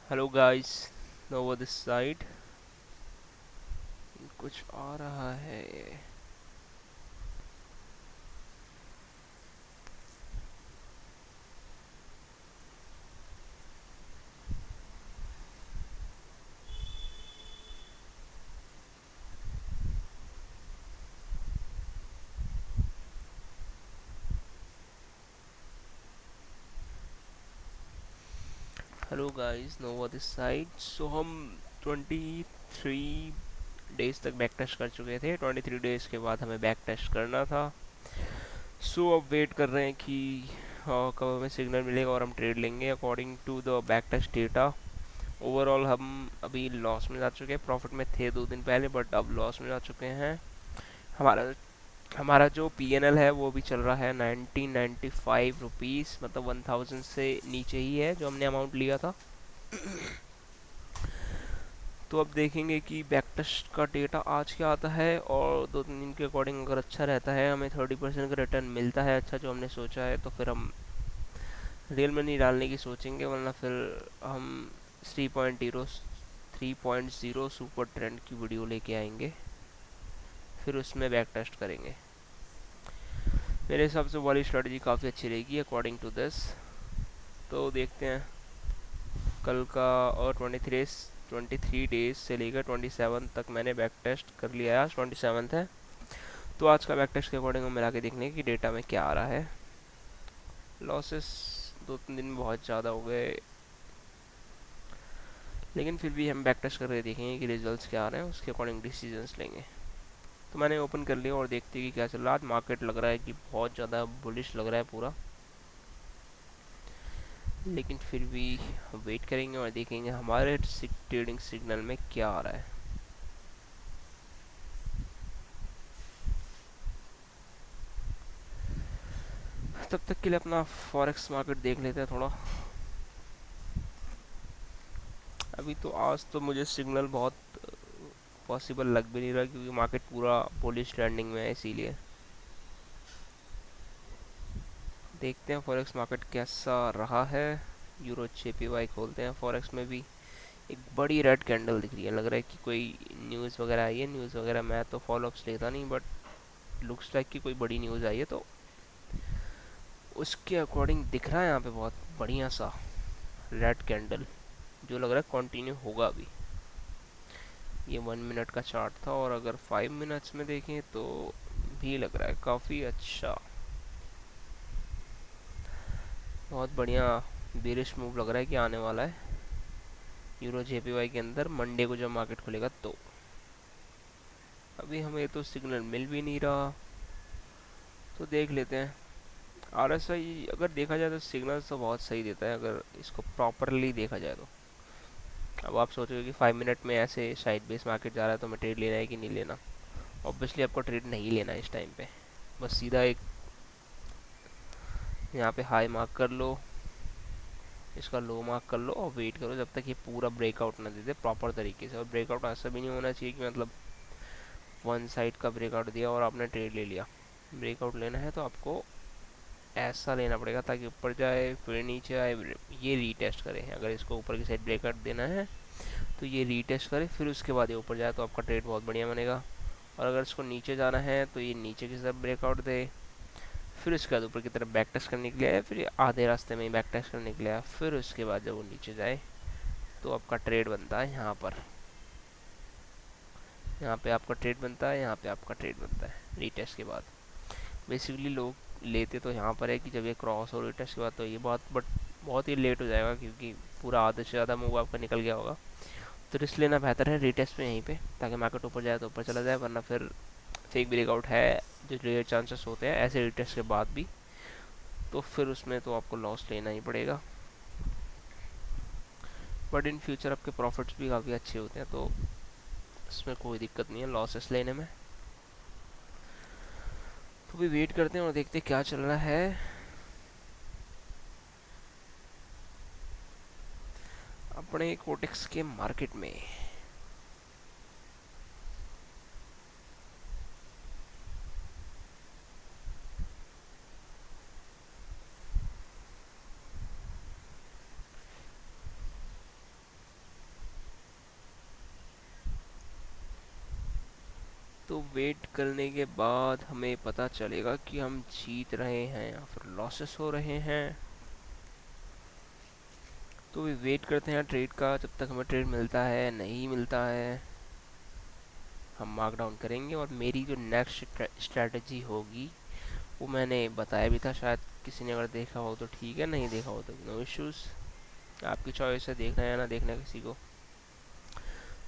Hello guys, Nova this side. कुछ आ रहा है। Hello guys, Nova this side. So हम 23 डेज तक बैक टेस्ट कर चुके थे। 23 डेज के बाद हमें बैक टेस्ट करना था। सो अब वेट कर रहे हैं कि कब हमें सिग्नल मिलेगा और हम ट्रेड लेंगे according to the back test data. Overall हम अभी लॉस में जा चुके हैं। प्रॉफिट में थे 2 दिन पहले, बट अब लॉस में जा चुके हैं। हमारा हमारा जो पीएनएल है वो भी चल रहा है 1995 रुपीज़, मतलब 1000 से नीचे ही है जो हमने अमाउंट लिया था। तो अब देखेंगे कि बैक टेस्ट का डेटा आज क्या आता है, और 2 3 दिन के अकॉर्डिंग अगर अच्छा रहता है, हमें 30% का रिटर्न मिलता है अच्छा जो हमने सोचा है, तो फिर हम रियल मनी डालने की सोचेंगे। वरना फिर हम 3.0 सुपर ट्रेंड की वीडियो लेके आएंगे, फिर उसमें बैक टेस्ट करेंगे। मेरे हिसाब से वाली स्ट्रेटजी काफ़ी अच्छी रहेगी अकॉर्डिंग टू दिस। तो देखते हैं कल का। और 23 डेज से लेकर 27 तक मैंने बैक टेस्ट कर लिया है। आज 27 है, तो आज का बैक टेस्ट के अकॉर्डिंग हम मिला के देखेंगे कि डेटा में क्या आ रहा है। लॉसेस 2 3 दिन में बहुत ज़्यादा हो गए, लेकिन फिर भी हम बैक टेस्ट करके देखेंगे कि रिजल्ट्स क्या आ रहे हैं, उसके अकॉर्डिंग डिसीजंस लेंगे। तो मैंने ओपन कर लिया और देखते हैं कि क्या चल रहा है। आज मार्केट लग रहा है कि बहुत ज़्यादा बुलिश लग रहा है पूरा, लेकिन फिर भी वेट करेंगे और देखेंगे हमारे ट्रेडिंग सिग्नल में क्या आ रहा है। तब तक के लिए अपना फॉरेक्स मार्केट देख लेते हैं थोड़ा। अभी तो आज तो मुझे सिग्नल बहुत पॉसिबल लग भी नहीं रहा, क्योंकि मार्केट पूरा बुलिश ट्रेंडिंग में है। इसीलिए देखते हैं फॉरेक्स मार्केट कैसा रहा है। यूरो जेपीवाई खोलते हैं। फॉरेक्स में भी एक बड़ी रेड कैंडल दिख रही है। लग रहा है कि कोई न्यूज़ वगैरह आई है। न्यूज़ वगैरह मैं तो फॉलोअप्स लेता नहीं, बट लुक्स लाइक कि कोई बड़ी न्यूज़ आई है, तो उसके अकॉर्डिंग दिख रहा है यहाँ पे बहुत बढ़िया सा रेड कैंडल, जो लग रहा है कंटिन्यू होगा अभी। ये 1 मिनट का चार्ट था, और अगर 5 मिनट्स में देखें तो भी लग रहा है काफ़ी अच्छा, बहुत बढ़िया बेरिश मूव लग रहा है कि आने वाला है यूरो जेपीवाई के अंदर मंडे को जब मार्केट खुलेगा तो। अभी हमें तो सिग्नल मिल भी नहीं रहा, तो देख लेते हैं। आरएसआई अगर देखा जाए तो सिग्नल तो बहुत सही देता है, अगर इसको प्रॉपरली देखा जाए तो। अब आप सोचोगे कि 5 मिनट में ऐसे साइड बेस मार्केट जा रहा है तो हमें ट्रेड लेना है कि नहीं लेना। ऑब्वियसली आपको ट्रेड नहीं लेना है इस टाइम पे। बस सीधा एक यहाँ पे हाई मार्क कर लो, इसका लो मार्क कर लो और वेट करो जब तक ये पूरा ब्रेकआउट ना दे दे प्रॉपर तरीके से। और ब्रेकआउट ऐसा भी नहीं होना चाहिए कि मतलब वन साइड का ब्रेकआउट दिया और आपने ट्रेड ले लिया। ब्रेकआउट लेना है तो आपको ऐसा लेना पड़ेगा ताकि ऊपर जाए फिर नीचे आए, ये रीटेस्ट करे। अगर इसको ऊपर की साइड ब्रेकआउट देना है तो ये रीटेस्ट करे, फिर उसके बाद ये ऊपर जाए तो आपका ट्रेड बहुत बढ़िया बनेगा। और अगर इसको नीचे जाना है तो ये नीचे की तरफ ब्रेकआउट दे, फिर उसके बाद ऊपर की तरफ बैक टेस्ट करने के लिए आए, फिर ये आधे रास्ते में ही बैक टेस्ट करने के लिए आया, फिर उसके बाद जब वो नीचे जाए तो आपका ट्रेड बनता है यहाँ पर। यहाँ पे आपका ट्रेड बनता है, यहाँ पे आपका ट्रेड बनता है रीटेस्ट के बाद। बेसिकली लोग लेते तो यहाँ पर है कि जब ये क्रॉस हो रीटेस्ट के बाद, तो ये बहुत ही लेट हो जाएगा, क्योंकि पूरा आधे से ज़्यादा मूव आपका निकल गया होगा। तो रिस्क लेना बेहतर है रीटेस्ट में यहीं पे, ताकि मार्केट ऊपर जाए तो ऊपर चला जाए, वरना फिर फेक ब्रेकआउट है जो रेयर चांसेस होते हैं ऐसे रीटेस्ट के बाद भी, तो फिर उसमें तो आपको लॉस लेना ही पड़ेगा। बट इन फ्यूचर आपके प्रॉफिट्स भी काफ़ी अच्छे होते हैं, तो इसमें कोई दिक्कत नहीं है लॉसेस लेने में। तो भी वेट करते हैं और देखते हैं क्या चल रहा है अपने कोटेक्स के मार्केट में। तो वेट करने के बाद हमें पता चलेगा कि हम जीत रहे हैं या फिर लॉसेस हो रहे हैं। तो भी वेट करते हैं ट्रेड का, जब तक हमें ट्रेड मिलता है नहीं मिलता है हम मार्क डाउन करेंगे। और मेरी जो नेक्स्ट स्ट्रैटेजी होगी वो मैंने बताया भी था, शायद किसी ने अगर देखा हो तो ठीक है, नहीं देखा हो तो नो इश्यूज़, आपकी चॉइस है देखना या ना देखना किसी को।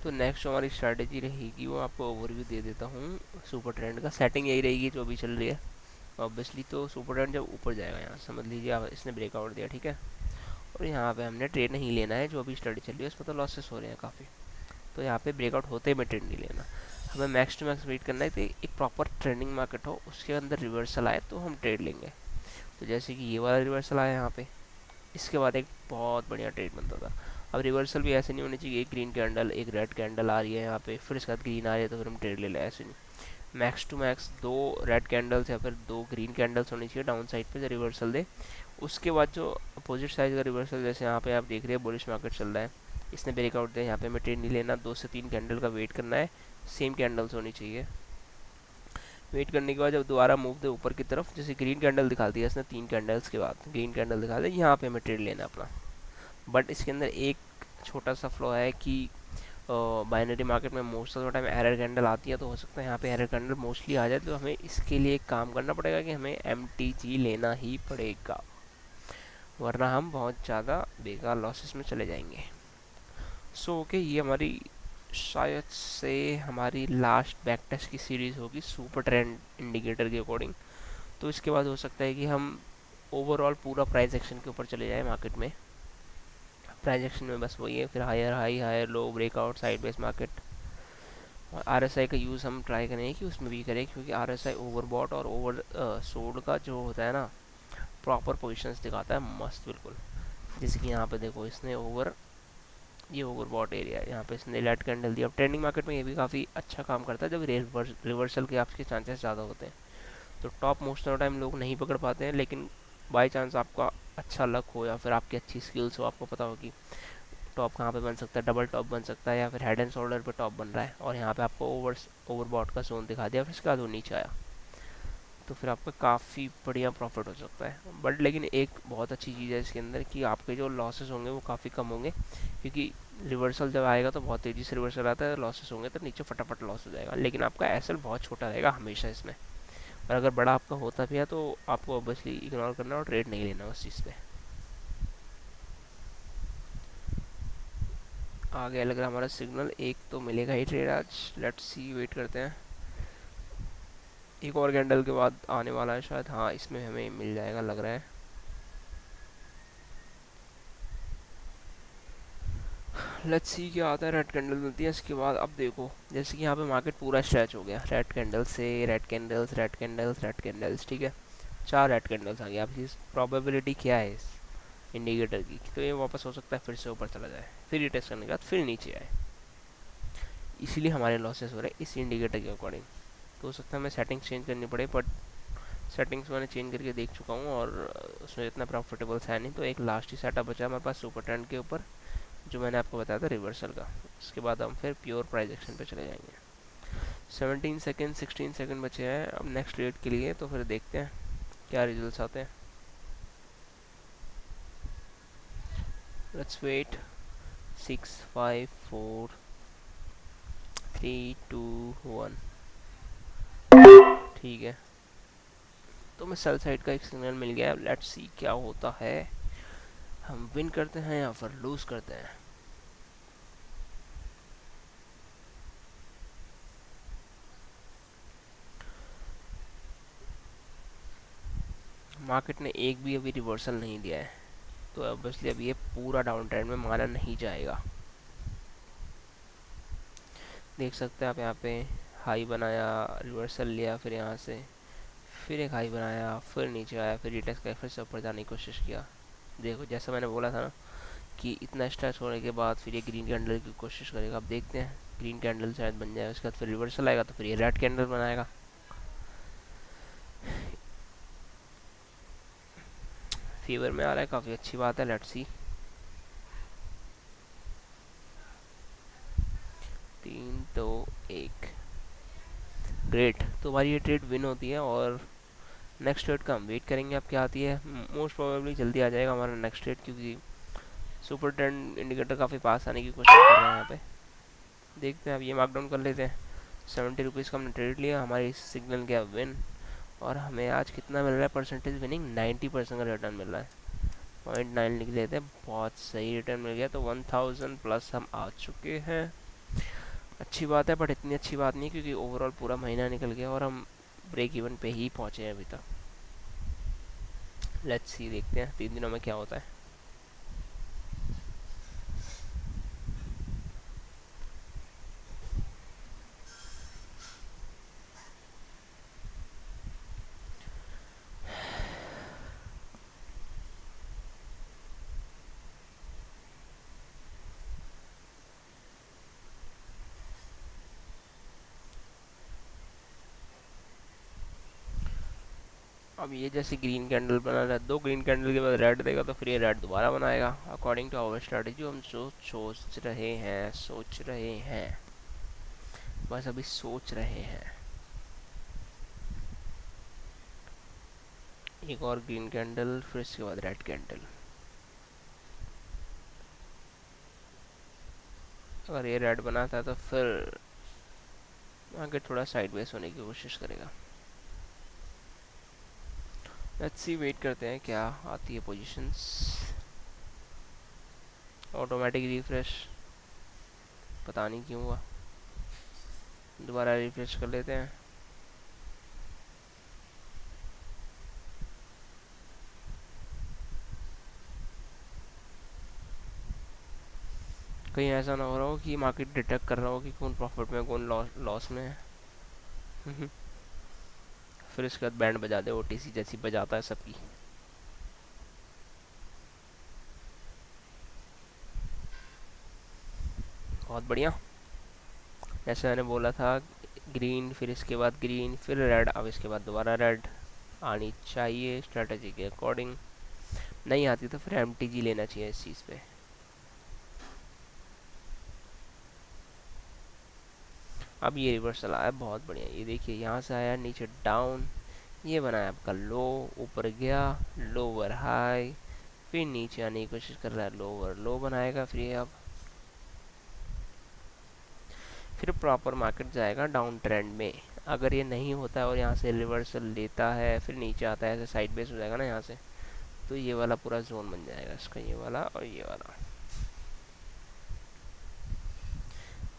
तो नेक्स्ट जो हमारी स्ट्रैटेजी रहेगी वो आपको ओवरव्यू दे देता हूँ। सुपर ट्रेंड का सेटिंग यही रहेगी जो अभी चल रही है ऑब्वियसली। तो सुपर ट्रेंड जब ऊपर जाएगा, यहाँ समझ लीजिए आप इसने ब्रेकआउट दिया, ठीक है, और यहाँ पे हमने ट्रेड नहीं लेना है, जो अभी स्टडी चल रही है उसमें तो लॉसेस हो रहे हैं काफ़ी। तो यहाँ पे ब्रेकआउट होते ही मैं ट्रेड नहीं लेना, हमें मैक्स टू मैक्स वेट करना है कि एक प्रॉपर ट्रेंडिंग मार्केट हो, उसके अंदर रिवर्सल आए तो हम ट्रेड लेंगे। तो जैसे कि ये वाला रिवर्सल आया यहाँ पे, इसके बाद एक बहुत बढ़िया ट्रेड बनता था। अब रिवर्सल भी ऐसे नहीं होनी चाहिए, एक ग्रीन कैंडल एक रेड कैंडल आ रही है यहाँ पे, फिर इसके बाद ग्रीन आ रही है तो फिर हम ट्रेड ले लें, ऐसे नहीं। मैक्स टू मैक्स दो रेड कैंडल्स या फिर दो ग्रीन कैंडल्स होनी चाहिए डाउन साइड पे जो रिवर्सल दे। उसके बाद जो अपोजिट साइड का रिवर्सल, जैसे यहाँ पे आप देख रहे हैं बुलिश मार्केट चल रहा है, इसने ब्रेकआउट दिया, यहाँ पे हमें ट्रेड नहीं लेना, 2 से 3 कैंडल का वेट करना है, सेम कैंडल्स होनी चाहिए। वेट करने के बाद जब दोबारा मूव दे ऊपर की तरफ, जैसे ग्रीन कैंडल दिखा दिया इसने 3 कैंडल्स के बाद, ग्रीन कैंडल दिखा दिया, यहाँ पे हमें ट्रेड लेना है अपना। बट इसके अंदर एक छोटा सा फ्लॉ है कि बाइनरी मार्केट में most of the time error candle आती है, तो हो सकता है यहाँ पे एरर कैंडल मोस्टली आ जाए, तो हमें इसके लिए एक काम करना पड़ेगा कि हमें MTG लेना ही पड़ेगा, वरना हम बहुत ज़्यादा बेकार लॉसेस में चले जाएंगे। सो ओके, ये हमारी शायद से हमारी लास्ट बैक टेस्ट की सीरीज़ होगी सुपर ट्रेंड इंडिकेटर के अकॉर्डिंग। तो इसके बाद हो सकता है कि हम ओवरऑल पूरा प्राइस एक्शन के ऊपर चले जाए मार्केट में। प्राइस एक्शन में बस वही है, फिर higher high higher low breakout sideways market. और RSI का यूज़ हम ट्राई करेंगे कि उसमें भी करें, क्योंकि RSI ओवरबॉट और ओवर सोल्ड का जो होता है ना, प्रॉपर पोजीशंस दिखाता है मस्त बिल्कुल। जैसे कि यहाँ पे देखो इसने ये ओवरबॉट एरिया है, यहाँ पे इसने रेड कैंडल दिया। अब ट्रेंडिंग मार्केट में ये भी काफ़ी अच्छा काम करता है जब रिवर्सल के आपके चांसेस ज़्यादा होते हैं। तो टॉप मोस्ट ऑफ टाइम लोग नहीं पकड़ पाते हैं, लेकिन बाई चांस आपका अच्छा लक हो या फिर आपकी अच्छी स्किल्स हो, आपको पता हो कि टॉप कहाँ पे बन सकता है, डबल टॉप बन सकता है या फिर हेड एंड शोल्डर पे टॉप बन रहा है, और यहाँ पे आपको ओवरबॉट का जोन दिखा दिया, फिर इसके बाद वो नीचे आया, तो फिर आपका काफ़ी बढ़िया प्रॉफिट हो सकता है। बट लेकिन एक बहुत अच्छी चीज़ है इसके अंदर कि आपके जो लॉसेस होंगे वो काफ़ी कम होंगे, क्योंकि रिवर्सल जब आएगा तो बहुत तेज़ी से रिवर्सल आता है, लॉसेस होंगे तो नीचे फटाफट लॉस हो जाएगा, लेकिन आपका एसएल बहुत छोटा रहेगा हमेशा इसमें। और अगर बड़ा आपका होता भी है तो आपको ऑब्वियसली इग्नोर करना और ट्रेड नहीं लेना उस चीज़ पे। आ गया लग रहा है हमारा सिग्नल, एक तो मिलेगा ही ट्रेड आज, लेट्स सी, वेट करते हैं। एक और कैंडल के बाद आने वाला है शायद, हाँ इसमें हमें मिल जाएगा लग रहा है। लेट्स सी क्या आता है, रेड कैंडल मिलती है इसके बाद। अब देखो जैसे कि यहाँ पे मार्केट पूरा स्ट्रेच हो गया, रेड कैंडल से red candles red candles red candles, ठीक है, 4 रेड कैंडल्स आ गया। अब इस प्रोबेबिलिटी क्या है इस इंडिकेटर की, तो ये वापस हो सकता है फिर से ऊपर चला जाए, फिर ये टेस्ट करने के बाद फिर नीचे आए, इसीलिए हमारे लॉसेस हो रहे हैं इस इंडिकेटर के अकॉर्डिंग। तो हो सकता है हमें सेटिंग्स चेंज करनी पड़े, बट सेटिंग्स मैंने चेंज करके देख चुका हूँ और उसमें इतना प्रॉफिटेबल है नहीं। तो एक लास्ट ही सेटअप बचा हमारे पास सुपर ट्रेंड के ऊपर, जो मैंने आपको बताया था रिवर्सल का। उसके बाद हम फिर प्योर प्राइस एक्शन पे चले जाएंगे। 17 सेकेंड 16 सेकेंड बचे हैं अब नेक्स्ट रेट के लिए, तो फिर देखते हैं क्या रिजल्ट्स आते हैं। Let's wait. 6 5 4 3 2 1, ठीक है, तो मैं सेल साइड का एक सिग्नल मिल गया। लेट्स सी क्या होता है, हम विन करते हैं या फिर लूज करते हैं। मार्केट ने एक भी अभी रिवर्सल नहीं दिया है, तो ऑब्वियसली अब ये पूरा डाउन ट्रेंड में माना नहीं जाएगा। देख सकते हैं आप यहाँ पे हाई बनाया, रिवर्सल लिया, फिर यहाँ से फिर एक हाई बनाया, फिर नीचे आया, फिर रिटेस्ट किया, फिर से ऊपर जाने की कोशिश किया। देखो जैसा मैंने बोला था ना कि इतना स्ट्रेच होने के बाद फिर ये ग्रीन कैंडल की कोशिश करेगा। अब देखते हैं ग्रीन कैंडल शायद बन जाए, उसके बाद फिर रिवर्सल आएगा तो फिर ये रेड कैंडल बनाएगा। फेवर में आ रहा है, काफ़ी अच्छी बात है, लेट्स सी। 3 2 1, ग्रेट, तो हमारी ये ट्रेड विन होती है और नेक्स्ट ट्रेड का हम वेट करेंगे अब क्या आती है। मोस्ट प्रोबेबली जल्दी आ जाएगा हमारा नेक्स्ट ट्रेड, क्योंकि सुपर ट्रेंड इंडिकेटर काफ़ी पास आने की कोशिश कर रहे हैं यहाँ पे। देखते हैं, अब ये मार्कडाउन कर लेते हैं। 70 रुपीज़ का हमने ट्रेड लिया, हमारी सिग्नल गया विन, और हमें आज कितना मिल रहा है परसेंटेज विनिंग, 90% का रिटर्न मिल रहा है। 0.9 लिख लेते हैं, बहुत सही रिटर्न मिल गया। तो 1000 प्लस हम आ चुके हैं। अच्छी बात है, बट इतनी अच्छी बात नहीं, क्योंकि ओवरऑल पूरा महीना निकल गया और हम ब्रेक इवन पे ही पहुँचे हैं अभी तक। लेट्स सी, देखते हैं 3 दिनों में क्या होता है। अब ये जैसे ग्रीन कैंडल बना रहा है, 2 ग्रीन कैंडल के बाद रेड देगा, तो फिर ये रेड दोबारा बनाएगा अकॉर्डिंग टू आवर स्ट्रेटेजी। हम जो सोच रहे हैं, बस अभी सोच रहे हैं। एक और ग्रीन कैंडल, फिर इसके बाद रेड कैंडल। अगर ये रेड बनाता है तो फिर आगे थोड़ा साइडवेज होने की कोशिश करेगा। लेट्स सी, वेट करते हैं क्या आती है पोजीशंस। ऑटोमेटिक रिफ्रेश, पता नहीं क्यों हुआ, दोबारा रिफ्रेश कर लेते हैं। कहीं ऐसा ना हो रहा हो कि मार्केट डिटेक्ट कर रहा हो कि कौन प्रॉफिट में कौन लॉस में है। फिर इसके बाद बैंड बजा दे, ओटीसी जैसी बजाता है सबकी। बहुत बढ़िया, जैसे मैंने बोला था, ग्रीन, फिर इसके बाद ग्रीन, फिर रेड, अब इसके बाद दोबारा रेड आनी चाहिए स्ट्रेटजी के अकॉर्डिंग। नहीं आती तो फिर एमटीजी लेना चाहिए इस चीज़ पे। अब ये रिवर्सल आया, बहुत बढ़िया। ये देखिए, यहाँ से आया नीचे डाउन, ये बनाया आपका लो, ऊपर गया लोअर हाई, फिर नीचे आने की कोशिश कर रहा है, लोअर लो बनाएगा, फिर ये अब फिर प्रॉपर मार्केट जाएगा डाउन ट्रेंड में। अगर ये नहीं होता है और यहाँ से रिवर्सल लेता है, फिर नीचे आता है, ऐसे साइड बेस हो जाएगा ना यहाँ से, तो ये वाला पूरा जोन बन जाएगा इसका, ये वाला और ये वाला।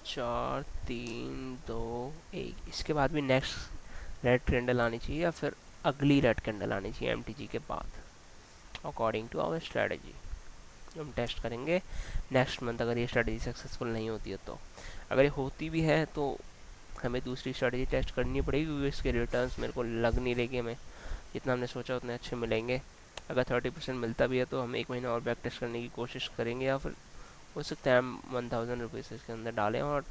4 3 2 1, इसके बाद भी नेक्स्ट रेड कैंडल आनी चाहिए, या फिर अगली रेड कैंडल आनी चाहिए एमटीजी के बाद, अकॉर्डिंग टू आवर स्ट्रेटजी। हम टेस्ट करेंगे नेक्स्ट मंथ, अगर ये स्ट्रेटजी सक्सेसफुल नहीं होती है तो। अगर ये होती भी है तो हमें दूसरी स्ट्रेटजी टेस्ट करनी पड़ेगी, क्योंकि इसके रिटर्न्स मेरे को लग नहीं रहे कि हमें जितना हमने सोचा उतने अच्छे मिलेंगे। अगर 30% मिलता भी है तो हम 1 महीना और बैक टेस्ट करने की कोशिश करेंगे, या फिर हो सकता है हम 1000 रुपीज़ इसके अंदर डालें और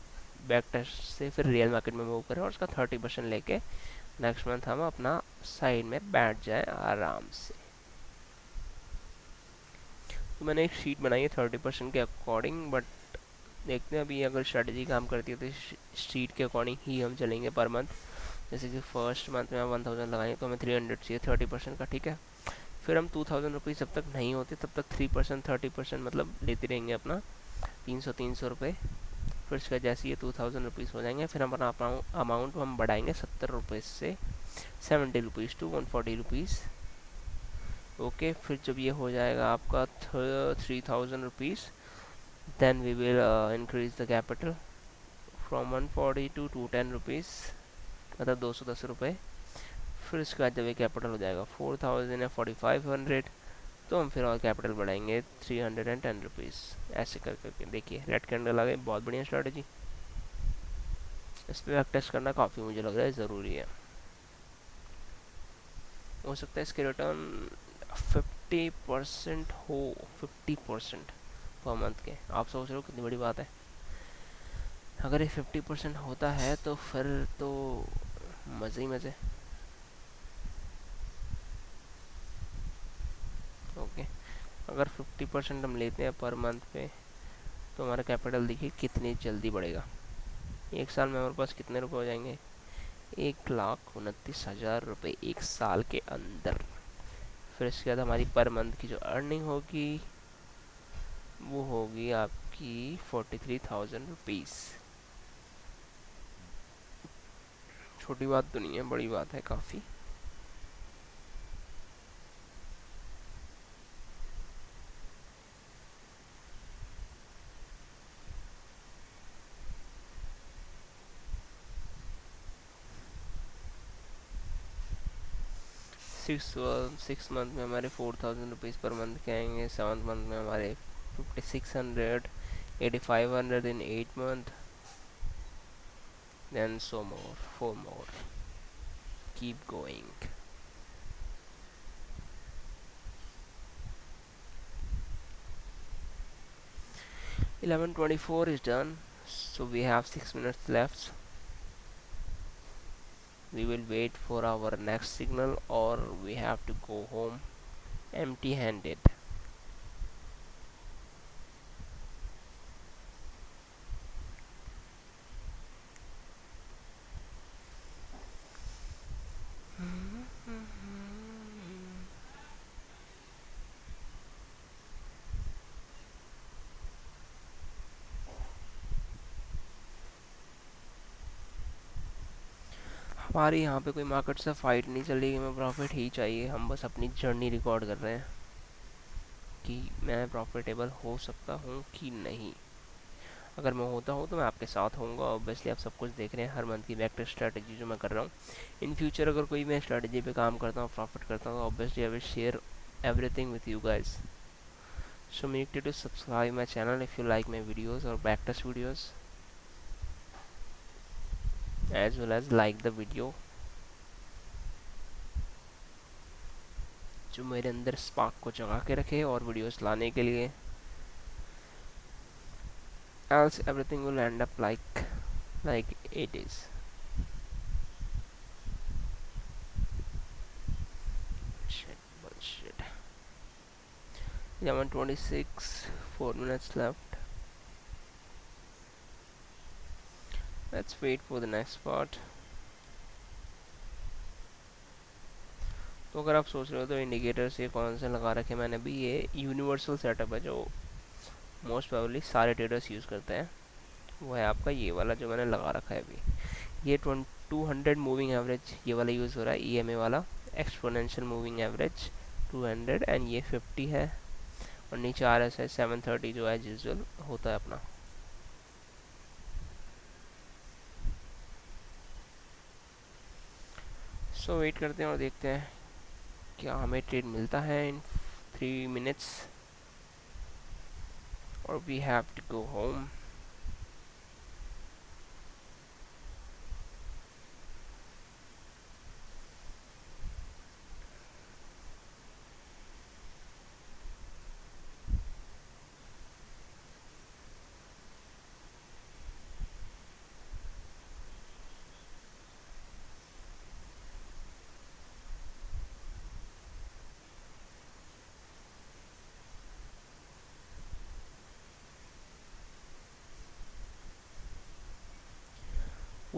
बैक टेस्ट से फिर रियल मार्केट में मूव करें, और उसका 30% लेके नेक्स्ट मंथ हम अपना साइड में बैठ जाए आराम से। तो मैंने एक शीट बनाई है 30% के अकॉर्डिंग, बट देखते हैं अभी अगर स्ट्रेटजी काम करती है तो शीट के अकॉर्डिंग ही हम चलेंगे पर मंथ। जैसे कि फर्स्ट मंथ में 1000 लगाएंगे तो हमें 300 चाहिए 30% का, ठीक है। फिर हम 2000 रुपीज़ जब तक नहीं होते तब तक 3% 30% मतलब लेते रहेंगे अपना 300 रुपये। फिर उसका जैसे ये 2000 रुपीज़ हो जाएंगे, फिर हम अपना अमाउंट हम बढ़ाएंगे 70 रुपये से 70 रुपीज़ टू 140 रुपीज़। ओके, फिर जब ये हो जाएगा आपका 3000 rupees, then we will increase the capital from 140 to 210 rupees, मतलब 210 रुपये। फिर इसके बाद जब ये कैपिटल हो जाएगा 4000 या 4500, तो हम फिर और कैपिटल बढ़ाएंगे 310 रुपीज़। ऐसे कर करके देखिए रेड कैंडल आ गई, बहुत बढ़िया स्ट्रेटजी। इस पर टेस्ट करना काफ़ी मुझे लग रहा है ज़रूरी है। हो सकता है इसके रिटर्न 50% हो, 50% पर मंथ के। आप सोच रहे हो कितनी बड़ी बात है। अगर ये 50% होता है तो फिर तो मज़े ही मज़े। ओके, अगर 50% हम लेते हैं पर मंथ पे, तो हमारा कैपिटल देखिए कितनी जल्दी बढ़ेगा। 1 साल में हमारे पास कितने रुपए हो जाएंगे, 1,29,000 रुपये एक साल के अंदर। फिर इसके बाद हमारी पर मंथ की जो अर्निंग होगी वो होगी आपकी 43,000 रुपीज़। छोटी बात तो नहीं है, बड़ी बात है काफ़ी। 6 मंथ में हमारे 4,000 रुपीज़ पर मंथ के आएंगे। 7 मंथ में हमारे 5,600, 8,500 इन 8 month, then so more, 4 more, keep going. 11:24 is done, so we have 6 minutes left. We will wait for our next signal, or we have to go home empty handed. हमारी यहाँ पे कोई market से fight नहीं चल रही, हमें profit ही चाहिए। हम बस अपनी जर्नी रिकॉर्ड कर रहे हैं कि मैं प्रॉफिटेबल हो सकता हूँ कि नहीं। अगर मैं होता हूँ तो मैं आपके साथ होऊंगा। ऑब्वियसली आप सब कुछ देख रहे हैं, हर मंथ की वेक्टर स्ट्रेटजी जो मैं कर रहा हूँ। इन फ्यूचर अगर कोई मैं स्ट्रेटजी पे काम करता हूँ, प्रॉफिट करता हूँ, तो obviously I will share everything with you guys. So make sure to subscribe my channel if you like my videos or backtest videos, as well as like the video, जो मेरे अंदर स्पार्क को जगा के रखे और वीडियोस लाने के लिए। else everything will end up like it is. Shit, bullshit. 11:26, 4 minutes left. Let's wait for the next part. तो अगर आप सोच रहे हो तो इंडिकेटर्स ये कौन से लगा रखे मैंने भी, ये यूनिवर्सल सेटअप है जो मोस्ट प्रोबेबली सारे ट्रेडर्स यूज़ करते हैं। वो है आपका ये वाला जो मैंने लगा रखा है अभी। ये 200 मूविंग एवरेज ये वाला यूज़ हो रहा है, ईएमए वाला एक्सपोनेंशियल मूविंग एवरेज 200, एंड ये 50 है। और नीचे आर एस है 730 जो एज यूजल होता है अपना। सो वेट करते हैं और देखते हैं क्या हमें ट्रेड मिलता है इन 3 minutes, और we have to go home.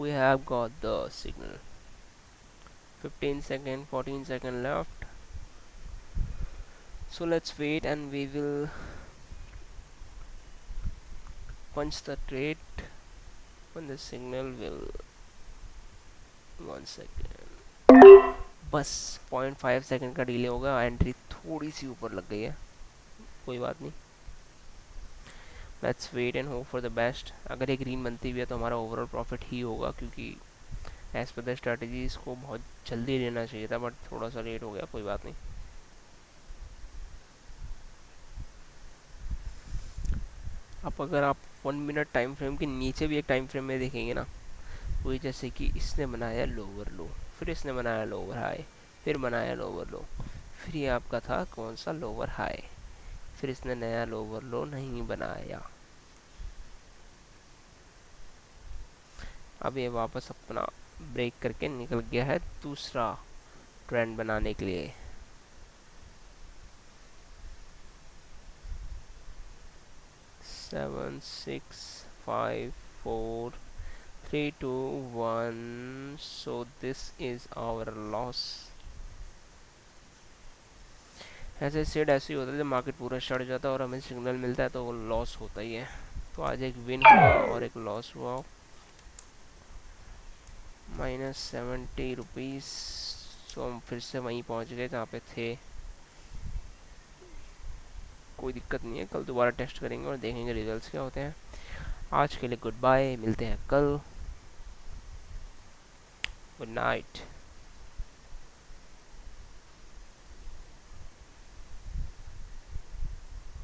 We have got the signal. 15 second, 14 second left. So let's wait and we will punch the trade when the signal will. 1 second, बस 0.5 सेकंड का delay होगा। Entry थोड़ी सी ऊपर लग गई है, कोई बात नहीं। Let's wait and hope for the best. अगर ये ग्रीन बनती भी है तो हमारा ओवरऑल प्रॉफिट ही होगा, क्योंकि एज पर द स्ट्रेटजी इसको बहुत जल्दी लेना चाहिए था, बट थोड़ा सा लेट हो गया, कोई बात नहीं। अब अगर आप 1 मिनट टाइम फ्रेम के नीचे भी एक टाइम फ्रेम में देखेंगे ना, वही जैसे कि इसने बनाया लोअर लो, फिर इसने बनाया लोअर हाई, फिर बनाया लोअर लो, फिर ये आपका था कौन सा लोअर हाई, फिर इसने नया लोअर लो नहीं बनाया। अब ये वापस अपना ब्रेक करके निकल गया है दूसरा ट्रेंड बनाने के लिए। 7 6 5 4 3 2 1, so this is our loss. ऐसे सेड ऐसे ही होता है, जब मार्केट पूरा चढ़ जाता है और हमें सिग्नल मिलता है तो वो लॉस होता ही है। तो आज एक विन हुआ और एक लॉस हुआ, -70 रुपीज़। तो हम फिर से वहीं पहुंच गए जहाँ पे थे। कोई दिक्कत नहीं है, कल दोबारा टेस्ट करेंगे और देखेंगे रिजल्ट्स क्या होते हैं। आज के लिए गुड बाय, मिलते हैं कल। Good night.